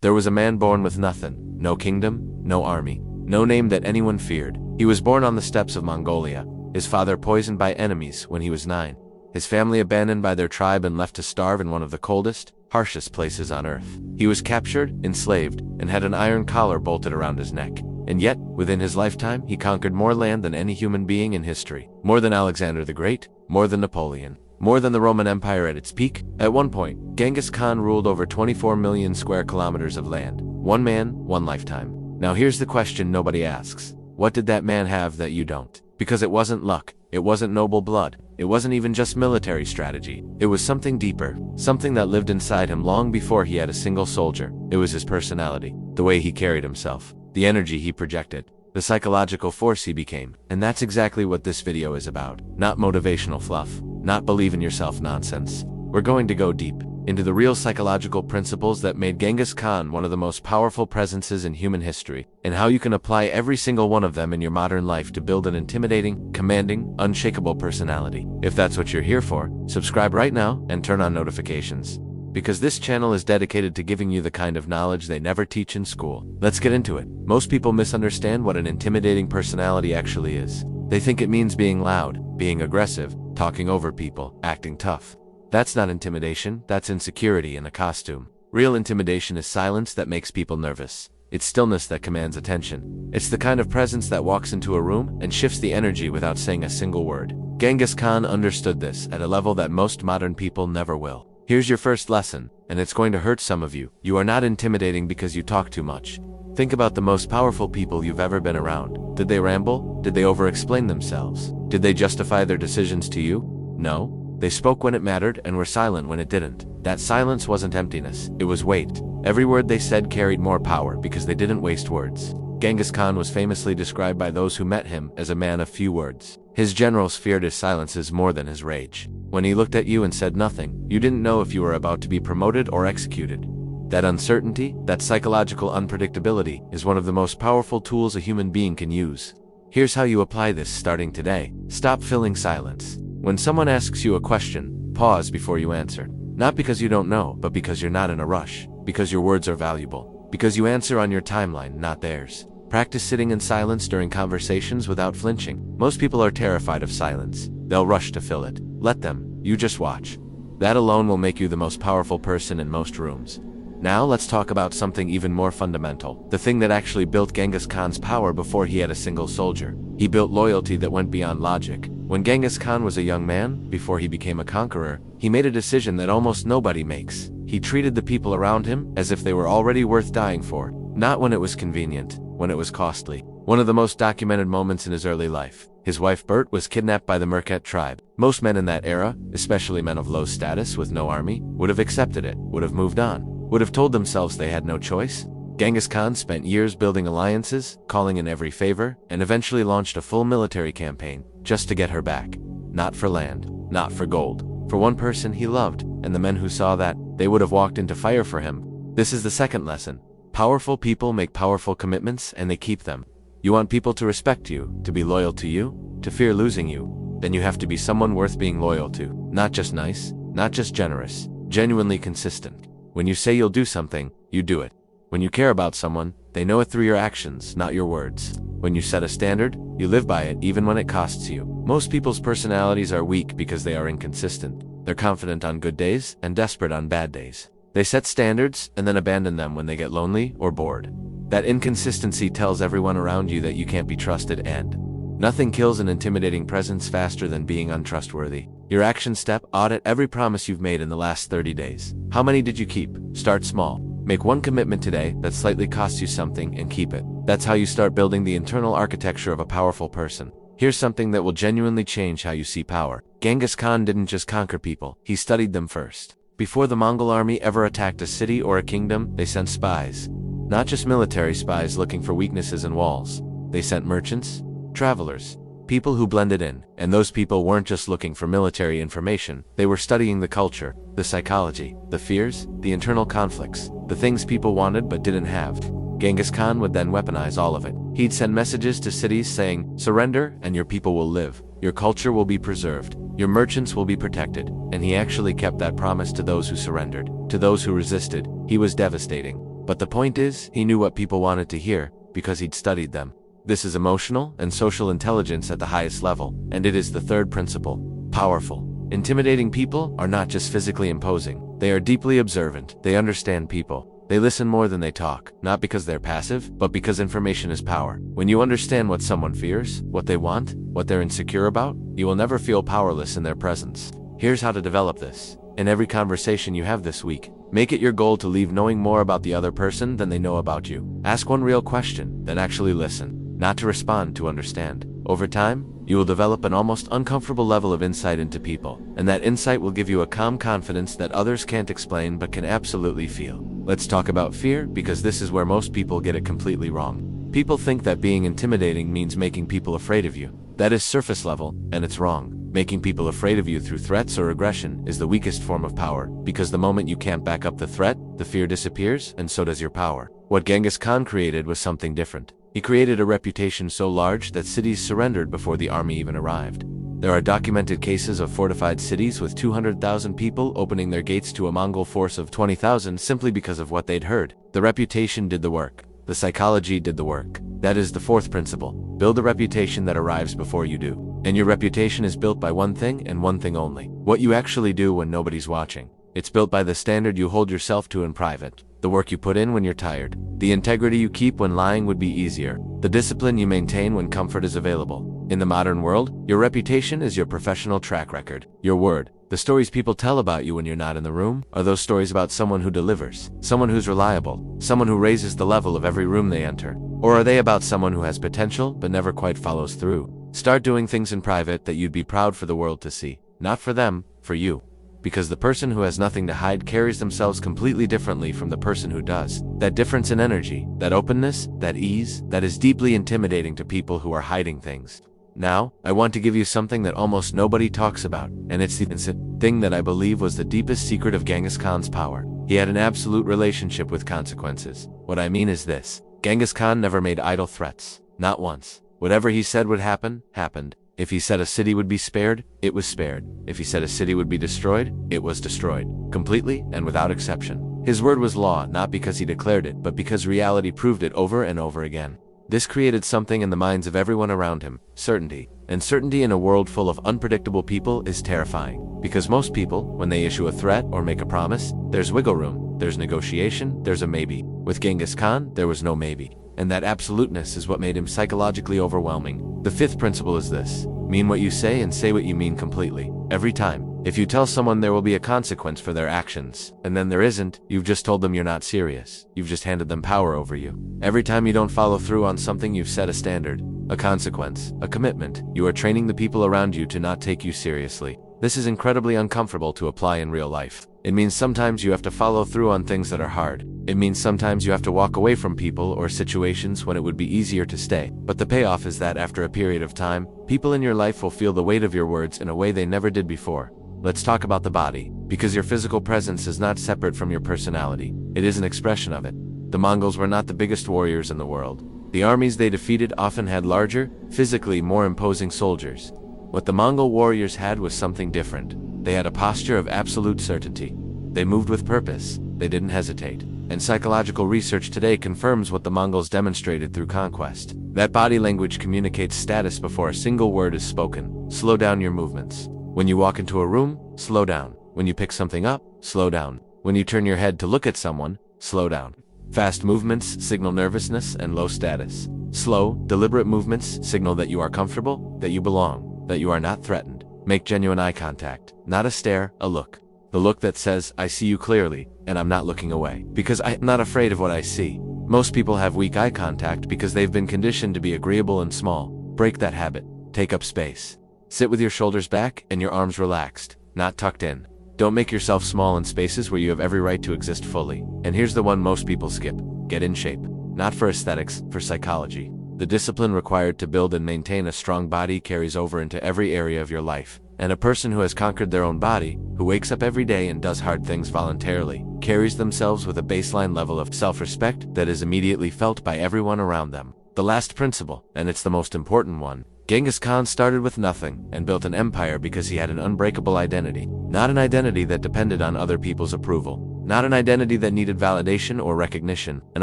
There was a man born with nothing, no kingdom, no army, no name that anyone feared. He was born on the steppes of Mongolia, his father poisoned by enemies when he was 9, his family abandoned by their tribe and left to starve in one of the coldest, harshest places on earth. He was captured, enslaved, and had an iron collar bolted around his neck. And yet, within his lifetime, he conquered more land than any human being in history. More than Alexander the Great, more than Napoleon, more than the Roman Empire at its peak. At one point, Genghis Khan ruled over 24 million square kilometers of land. One man, one lifetime. Now here's the question nobody asks. What did that man have that you don't? Because it wasn't luck, it wasn't noble blood, it wasn't even just military strategy. It was something deeper, something that lived inside him long before he had a single soldier. It was his personality, the way he carried himself, the energy he projected, the psychological force he became. And that's exactly what this video is about. Not motivational fluff, not believe in yourself nonsense. We're going to go deep into the real psychological principles that made Genghis Khan one of the most powerful presences in human history, and how you can apply every single one of them in your modern life to build an intimidating, commanding, unshakable personality. If that's what you're here for, subscribe right now and turn on notifications, because this channel is dedicated to giving you the kind of knowledge they never teach in school. Let's get into it. Most people misunderstand what an intimidating personality actually is. They think it means being loud, being aggressive, talking over people, acting tough. That's not intimidation, that's insecurity in a costume. Real intimidation is silence that makes people nervous. It's stillness that commands attention. It's the kind of presence that walks into a room and shifts the energy without saying a single word. Genghis Khan understood this at a level that most modern people never will. Here's your first lesson, and it's going to hurt some of you. You are not intimidating because you talk too much. Think about the most powerful people you've ever been around. Did they ramble? Did they over-explain themselves? Did they justify their decisions to you? No. They spoke when it mattered and were silent when it didn't. That silence wasn't emptiness, it was weight. Every word they said carried more power because they didn't waste words. Genghis Khan was famously described by those who met him as a man of few words. His generals feared his silences more than his rage. When he looked at you and said nothing, you didn't know if you were about to be promoted or executed. That uncertainty, that psychological unpredictability, is one of the most powerful tools a human being can use. Here's how you apply this starting today. Stop filling silence. When someone asks you a question, pause before you answer. Not because you don't know, but because you're not in a rush. Because your words are valuable. Because you answer on your timeline, not theirs. Practice sitting in silence during conversations without flinching. Most people are terrified of silence. They'll rush to fill it. Let them. You just watch. That alone will make you the most powerful person in most rooms. Now let's talk about something even more fundamental. The thing that actually built Genghis Khan's power before he had a single soldier. He built loyalty that went beyond logic. When Genghis Khan was a young man, before he became a conqueror, he made a decision that almost nobody makes. He treated the people around him as if they were already worth dying for. Not when it was convenient, when it was costly. One of the most documented moments in his early life. His wife Bert was kidnapped by the Merket tribe. Most men in that era, especially men of low status with no army, would have accepted it, would have moved on, would have told themselves they had no choice. Genghis Khan spent years building alliances, calling in every favor, and eventually launched a full military campaign, just to get her back. Not for land, not for gold, for one person he loved, and the men who saw that, they would have walked into fire for him. This is the second lesson. Powerful people make powerful commitments and they keep them. You want people to respect you, to be loyal to you, to fear losing you, then you have to be someone worth being loyal to. Not just nice, not just generous, genuinely consistent. When you say you'll do something, you do it. When you care about someone, they know it through your actions, not your words. When you set a standard, you live by it even when it costs you. Most people's personalities are weak because they are inconsistent. They're confident on good days and desperate on bad days. They set standards and then abandon them when they get lonely or bored. That inconsistency tells everyone around you that you can't be trusted, and nothing kills an intimidating presence faster than being untrustworthy. Your action step: audit every promise you've made in the last 30 days. How many did you keep? Start small. Make one commitment today that slightly costs you something and keep it. That's how you start building the internal architecture of a powerful person. Here's something that will genuinely change how you see power. Genghis Khan didn't just conquer people, he studied them first. Before the Mongol army ever attacked a city or a kingdom, they sent spies. Not just military spies looking for weaknesses in walls. They sent merchants, travelers, people who blended in. And those people weren't just looking for military information, they were studying the culture, the psychology, the fears, the internal conflicts, the things people wanted but didn't have. Genghis Khan would then weaponize all of it. He'd send messages to cities saying, "Surrender and your people will live. Your culture will be preserved. Your merchants will be protected." And he actually kept that promise to those who surrendered. To those who resisted, he was devastating. But the point is, he knew what people wanted to hear because he'd studied them. This is emotional and social intelligence at the highest level, and it is the third principle. Powerful. Intimidating people are not just physically imposing. They are deeply observant. They understand people. They listen more than they talk, not because they're passive, but because information is power. When you understand what someone fears, what they want, what they're insecure about, you will never feel powerless in their presence. Here's how to develop this. In every conversation you have this week, make it your goal to leave knowing more about the other person than they know about you. Ask one real question, then actually listen, not to respond, to understand. Over time, you will develop an almost uncomfortable level of insight into people, and that insight will give you a calm confidence that others can't explain but can absolutely feel. Let's talk about fear, because this is where most people get it completely wrong. People think that being intimidating means making people afraid of you. That is surface level, and it's wrong. Making people afraid of you through threats or aggression is the weakest form of power, because the moment you can't back up the threat, the fear disappears, and so does your power. What Genghis Khan created was something different. He created a reputation so large that cities surrendered before the army even arrived. There are documented cases of fortified cities with 200,000 people opening their gates to a Mongol force of 20,000 simply because of what they'd heard. The reputation did the work. The psychology did the work. That is the fourth principle. Build a reputation that arrives before you do. And your reputation is built by one thing and one thing only: what you actually do when nobody's watching. It's built by the standard you hold yourself to in private, the work you put in when you're tired, the integrity you keep when lying would be easier, the discipline you maintain when comfort is available. In the modern world, your reputation is your professional track record, your word. The stories people tell about you when you're not in the room are those stories about someone who delivers, someone who's reliable, someone who raises the level of every room they enter. Or are they about someone who has potential but never quite follows through? Start doing things in private that you'd be proud for the world to see. Not for them, for you. Because the person who has nothing to hide carries themselves completely differently from the person who does. That difference in energy, that openness, that ease, that is deeply intimidating to people who are hiding things. Now, I want to give you something that almost nobody talks about, and it's the thing that I believe was the deepest secret of Genghis Khan's power. He had an absolute relationship with consequences. What I mean is this: Genghis Khan never made idle threats. Not once. Whatever he said would happen, happened. If he said a city would be spared, it was spared. If he said a city would be destroyed, it was destroyed. Completely and without exception. His word was law, not because he declared it, but because reality proved it over and over again. This created something in the minds of everyone around him: certainty. And certainty in a world full of unpredictable people is terrifying. Because most people, when they issue a threat or make a promise, there's wiggle room, there's negotiation, there's a maybe. With Genghis Khan, there was no maybe. And that absoluteness is what made him psychologically overwhelming. The fifth principle is this: mean what you say and say what you mean completely. Every time. If you tell someone there will be a consequence for their actions, and then there isn't, you've just told them you're not serious. You've just handed them power over you. Every time you don't follow through on something, you've set a standard, a consequence, a commitment. You are training the people around you to not take you seriously. This is incredibly uncomfortable to apply in real life. It means sometimes you have to follow through on things that are hard. It means sometimes you have to walk away from people or situations when it would be easier to stay. But the payoff is that after a period of time, people in your life will feel the weight of your words in a way they never did before. Let's talk about the body, because your physical presence is not separate from your personality. It is an expression of it. The Mongols were not the biggest warriors in the world. The armies they defeated often had larger, physically more imposing soldiers. What the Mongol warriors had was something different. They had a posture of absolute certainty. They moved with purpose. They didn't hesitate. And psychological research today confirms what the Mongols demonstrated through conquest. That body language communicates status before a single word is spoken. Slow down your movements. When you walk into a room, slow down. When you pick something up, slow down. When you turn your head to look at someone, slow down. Fast movements signal nervousness and low status. Slow, deliberate movements signal that you are comfortable, that you belong, that you are not threatened. Make genuine eye contact, not a stare, a look. The look that says, I see you clearly, and I'm not looking away, because I'm not afraid of what I see. Most people have weak eye contact because they've been conditioned to be agreeable and small. Break that habit. Take up space. Sit with your shoulders back and your arms relaxed, not tucked in. Don't make yourself small in spaces where you have every right to exist fully. And here's the one most people skip: get in shape. Not for aesthetics, for psychology. The discipline required to build and maintain a strong body carries over into every area of your life. And a person who has conquered their own body, who wakes up every day and does hard things voluntarily, carries themselves with a baseline level of self-respect that is immediately felt by everyone around them. The last principle, and it's the most important one: Genghis Khan started with nothing and built an empire because he had an unbreakable identity. Not an identity that depended on other people's approval, Not an identity that needed validation or recognition, an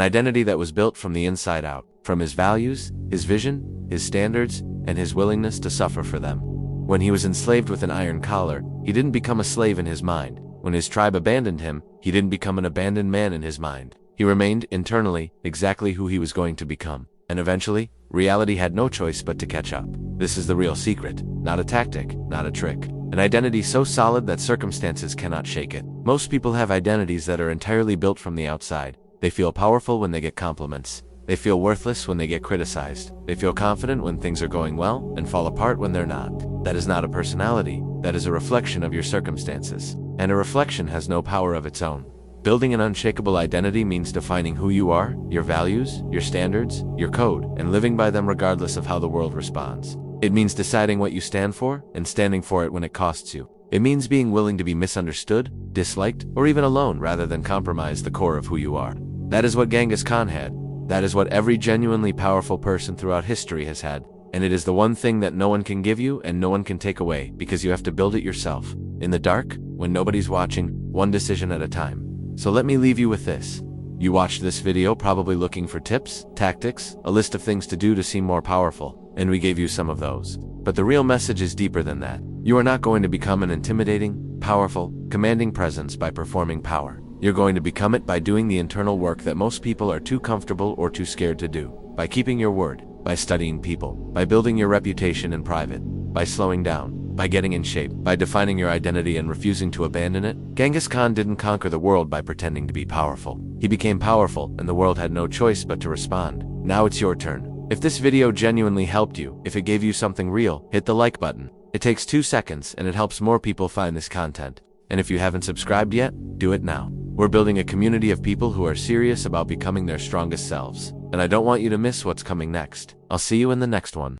identity that was built from the inside out, from his values, his vision, his standards, and his willingness to suffer for them. When he was enslaved with an iron collar, he didn't become a slave in his mind. When his tribe abandoned him, he didn't become an abandoned man in his mind. He remained, internally, exactly who he was going to become. And eventually, reality had no choice but to catch up. This is the real secret, not a tactic, not a trick. An identity so solid that circumstances cannot shake it. Most people have identities that are entirely built from the outside. They feel powerful when they get compliments. They feel worthless when they get criticized. They feel confident when things are going well and fall apart when they're not. That is not a personality. That is a reflection of your circumstances. And a reflection has no power of its own. Building an unshakable identity means defining who you are, your values, your standards, your code, and living by them regardless of how the world responds. It means deciding what you stand for and standing for it when it costs you. It means being willing to be misunderstood, disliked, or even alone rather than compromise the core of who you are. That is what Genghis Khan had. That is what every genuinely powerful person throughout history has had. And it is the one thing that no one can give you and no one can take away because you have to build it yourself. In the dark, when nobody's watching, one decision at a time. So let me leave you with this. You watched this video probably looking for tips, tactics, a list of things to do to seem more powerful, and we gave you some of those. But the real message is deeper than that. You are not going to become an intimidating, powerful, commanding presence by performing power. You're going to become it by doing the internal work that most people are too comfortable or too scared to do. By keeping your word, by studying people, by building your reputation in private, by slowing down, by getting in shape, by defining your identity and refusing to abandon it. Genghis Khan didn't conquer the world by pretending to be powerful. He became powerful, and the world had no choice but to respond. Now it's your turn. If this video genuinely helped you, if it gave you something real, hit the like button. It takes 2 seconds, and it helps more people find this content. And if you haven't subscribed yet, do it now. We're building a community of people who are serious about becoming their strongest selves. And I don't want you to miss what's coming next. I'll see you in the next one.